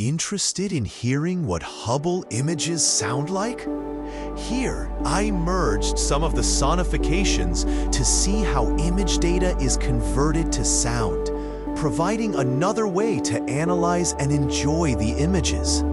Interested in hearing what Hubble images sound like? Here, I merged some of the sonifications to see how image data is converted to sound, providing another way to analyze and enjoy the images.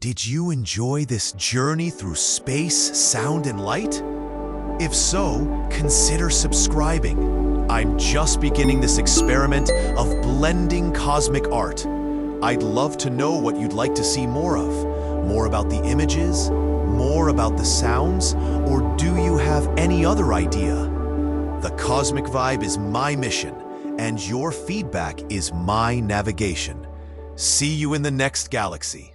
Did you enjoy this journey through space, sound, and light? If so, consider subscribing. I'm just beginning this experiment of blending cosmic art. I'd love to know what you'd like to see more of. More about the images? More about the sounds? Or do you have any other idea? The Cosmic Vibe is my mission, and your feedback is my navigation. See you in the next galaxy.